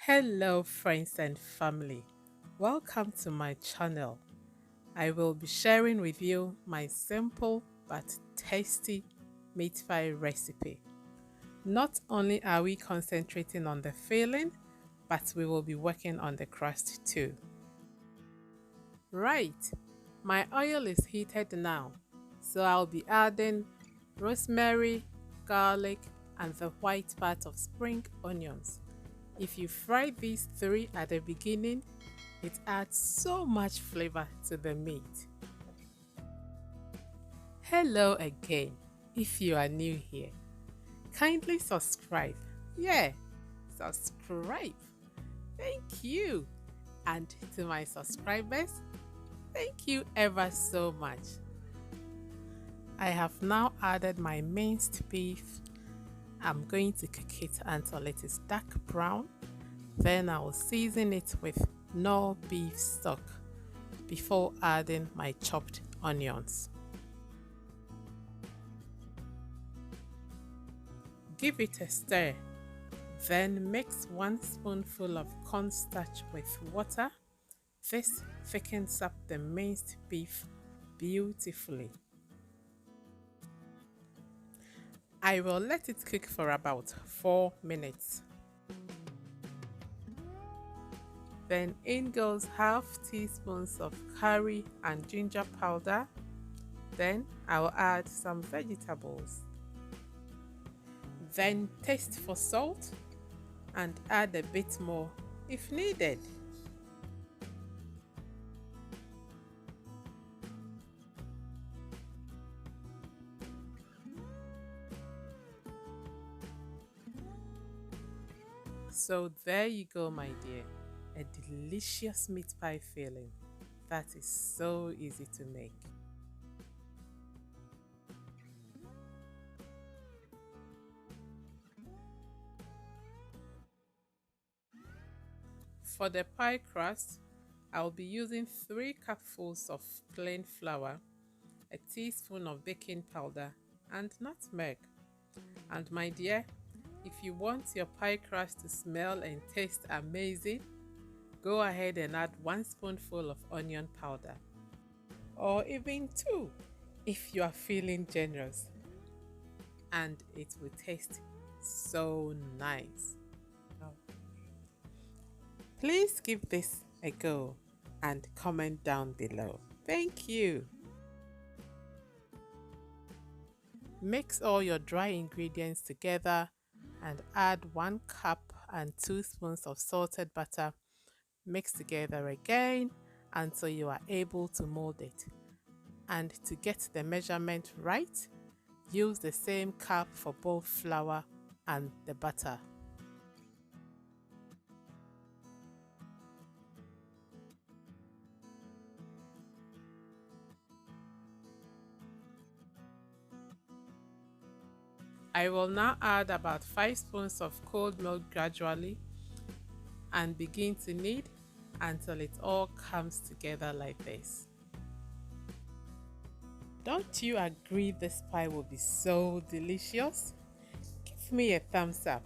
Hello, friends and family. Welcome to my channel. I will be sharing with you my simple but tasty meat pie recipe. Not only are we concentrating on the filling, but we will be working on the crust too. Right, my oil is heated now, so I'll be adding rosemary, garlic, and the white part of spring onions. If you fry these three at the beginning, it adds so much flavor to the meat. Hello again. If you are new here, kindly subscribe. Yeah, subscribe. Thank you. And to my subscribers, thank you ever so much. I have now added my minced beef. I'm going to cook it until it is dark brown. Then I will season it with Knorr beef stock before adding my chopped onions. Give it a stir. Then mix 1 spoonful of cornstarch with water. This thickens up the minced beef beautifully. I will let it cook for about 4 minutes. Then in goes half teaspoons of curry and ginger powder. Then I'll add some vegetables. Then taste for salt and add a bit more if needed. So there you go, my dear, a delicious meat pie filling that is so easy to make. For the pie crust, I'll be using 3 cupfuls of plain flour, a teaspoon of baking powder, and nutmeg. And my dear, if you want your pie crust to smell and taste amazing, go ahead and add 1 spoonful of onion powder, or even 2 if you are feeling generous, and it will taste so nice. Please give this a go and comment down below. Thank you. Mix all your dry ingredients together and add 1 cup and 2 spoons of salted butter. Mix together again until you are able to mold it. And to get the measurement right, use the same cup for both flour and the butter. I will now add about 5 spoons of cold milk gradually and begin to knead until it all comes together like this. Don't you agree this pie will be so delicious? Give me a thumbs up.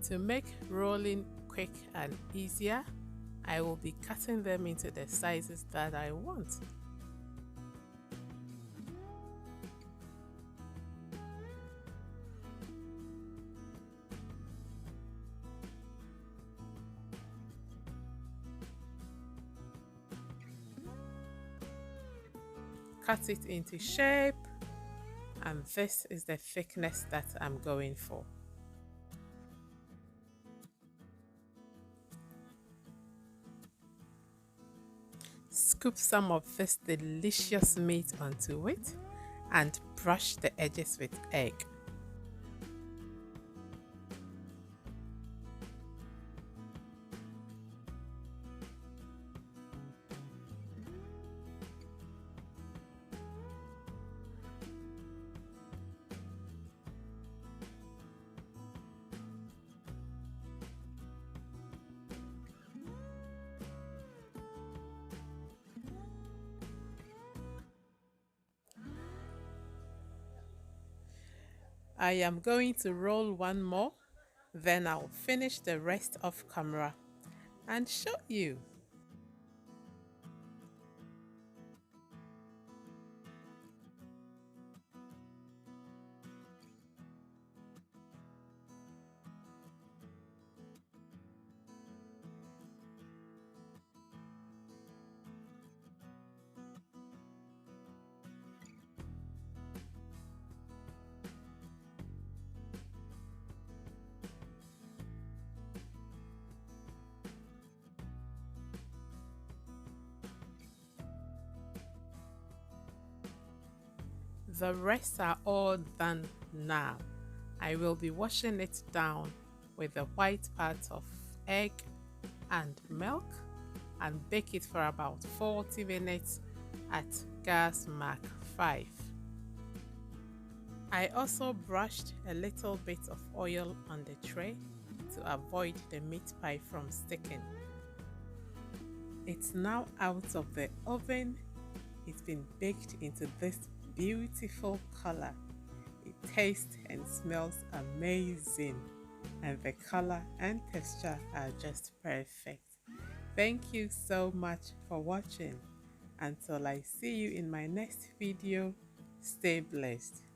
To make rolling quick and easier, I will be cutting them into the sizes that I want. Cut it into shape, and this is the thickness that I'm going for. Scoop some of this delicious meat onto it and brush the edges with egg. I am going to roll one more, then I'll finish the rest off camera and show you. The rest are all done now. I will be washing it down with the white part of egg and milk and bake it for about 40 minutes at gas mark 5. I also brushed a little bit of oil on the tray to avoid the meat pie from sticking. It's now out of the oven. It's been baked into this beautiful color. It tastes and smells amazing, and the color and texture are just perfect. Thank you so much for watching. Until I see you in my next video, stay blessed.